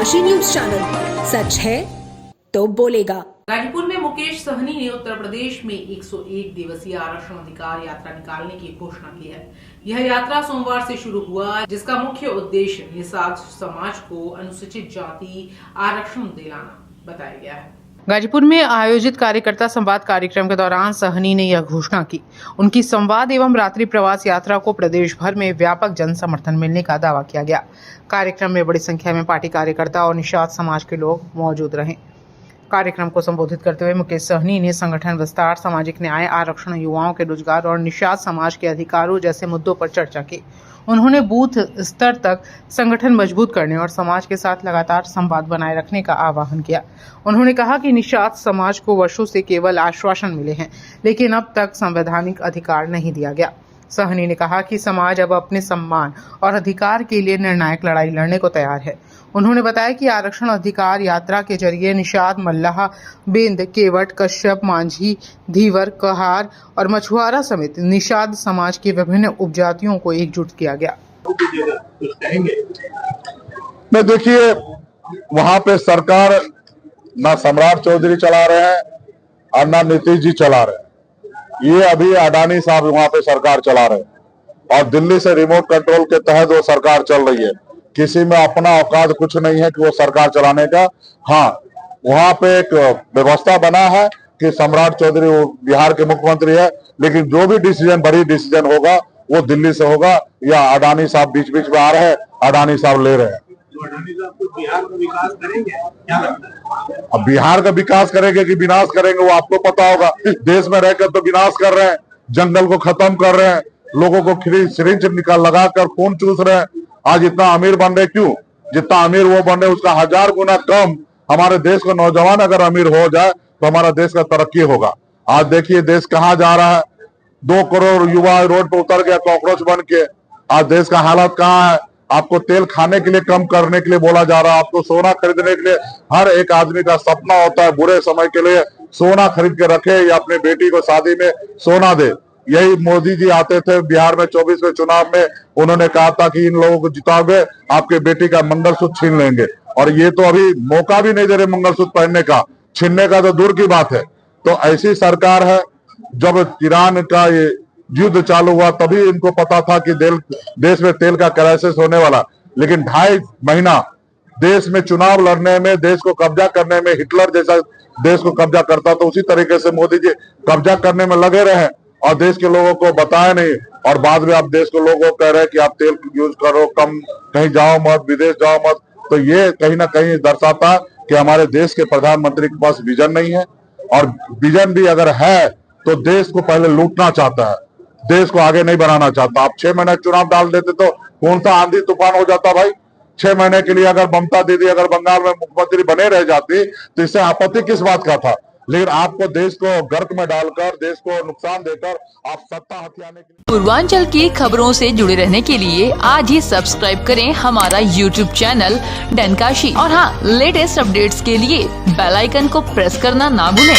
डनकाशी news channel, सच है तो बोलेगा। गाजीपुर में मुकेश सहनी ने उत्तर प्रदेश में 101 दिवसीय आरक्षण अधिकार यात्रा निकालने की घोषणा की है। यह यात्रा सोमवार से शुरू हुआ, जिसका मुख्य उद्देश्य निषाद समाज को अनुसूचित जाति आरक्षण दिलाना बताया गया है। गाजीपुर में आयोजित कार्यकर्ता संवाद कार्यक्रम के दौरान सहनी ने यह घोषणा की। उनकी संवाद एवं रात्रि प्रवास यात्रा को प्रदेश भर में व्यापक जन समर्थन मिलने का दावा किया गया। कार्यक्रम में बड़ी संख्या में पार्टी कार्यकर्ता और निषाद समाज के लोग मौजूद रहे। कार्यक्रम को संबोधित करते हुए मुकेश सहनी ने संगठन विस्तार, सामाजिक न्याय, आरक्षण, युवाओं के रोजगार और निषाद समाज के अधिकारों जैसे मुद्दों पर चर्चा की। उन्होंने बूथ स्तर तक संगठन मजबूत करने और समाज के साथ लगातार संवाद बनाए रखने का आह्वान किया। उन्होंने कहा कि निषाद समाज को वर्षों से केवल आश्वासन मिले हैं, लेकिन अब तक संवैधानिक अधिकार नहीं दिया गया। सहनी ने कहा कि समाज अब अपने सम्मान और अधिकार के लिए निर्णायक लड़ाई लड़ने को तैयार है। उन्होंने बताया कि आरक्षण अधिकार यात्रा के जरिए निषाद, मल्लाह, बेंद, केवट, कश्यप, मांझी, धीवर, कहार और मछुआरा समेत निषाद समाज की विभिन्न उपजातियों को एकजुट किया गया। मैं देखिए, वहाँ पे सरकार ना सम्राट चौधरी चला रहे हैं और ना नीतीश जी चला रहे हैं। ये अभी अडानी साहब वहाँ पे सरकार चला रहे हैं और दिल्ली से रिमोट कंट्रोल के तहत वो सरकार चल रही है। किसी में अपना औकात कुछ नहीं है कि वो सरकार चलाने का। हाँ, वहाँ पे एक व्यवस्था बना है कि सम्राट चौधरी वो बिहार के मुख्यमंत्री है, लेकिन जो भी डिसीजन, बड़ी डिसीजन होगा वो दिल्ली से होगा या अडानी साहब बीच बीच में आ रहे हैं, अडानी साहब ले रहे हैं। अडानी साहब तो बिहार का विकास करेंगे, क्या लगता है? अब बिहार का विकास करेंगे कि विनाश करेंगे वो आपको पता होगा। देश में रहकर तो विनाश कर रहे हैं, जंगल को खत्म कर रहे हैं, लोगों को सिरिंज निकाल लगाकर खून चूस रहे हैं। आज इतना अमीर बन रहे, क्यों? जितना अमीर वो बन रहे उसका 1000 गुना कम हमारे देश का नौजवान अगर अमीर हो जाए तो हमारा देश का तरक्की होगा। आज देखिए देश कहाँ जा रहा है। 2 करोड़ युवा रोड पर उतर गया कॉकरोच बन के। आज देश का हालत कहाँ है? आपको तेल खाने के लिए कम करने के लिए बोला जा रहा है, आपको सोना खरीदने के लिए। हर एक आदमी का सपना होता है बुरे समय के लिए सोना खरीद के रखे या अपनी बेटी को शादी में सोना दे। यही मोदी जी आते थे बिहार में 24वें चुनाव में, उन्होंने कहा था कि इन लोगों को जिताओगे आपके बेटी का मंगलसूत्र छीन लेंगे, और ये तो अभी मौका भी नहीं दे रहे मंगलसूत्र पहनने का। छीनने का तो दूर की बात है। तो ऐसी सरकार है। जब ईरान का ये युद्ध चालू हुआ तभी इनको पता था कि देश में तेल का क्राइसिस होने वाला, लेकिन 2.5 महीना देश में चुनाव लड़ने में, देश को कब्जा करने में, हिटलर जैसा देश को कब्जा करता तो उसी तरीके से मोदी जी कब्जा करने में लगे रहे और देश के लोगों को बताया नहीं। और बाद में आप देश के लोगों को कह रहे हैं कि आप तेल यूज करो कम, कहीं जाओ मत, विदेश जाओ मत। तो ये कहीं ना कहीं दर्शाता कि हमारे देश के प्रधानमंत्री के पास विजन नहीं है, और विजन भी अगर है तो देश को पहले लूटना चाहता है, देश को आगे नहीं बढ़ाना चाहता। आप 6 महीने चुनाव डाल देते तो कौन सा आंधी तूफान हो जाता भाई। 6 महीने के लिए अगर ममता दीदी अगर बंगाल में मुख्यमंत्री बने रह जाती तो इससे आपत्ति किस बात का था। लेकिन आपको देश को गर्क में डालकर, देश को नुकसान देकर आप सत्ता हथियाने के लिए। पूर्वांचल की खबरों से जुड़े रहने के लिए आज ही सब्सक्राइब करें हमारा YouTube चैनल डनकाशी, और हाँ, लेटेस्ट अपडेट्स के लिए बेल आइकन को प्रेस करना ना भूलें।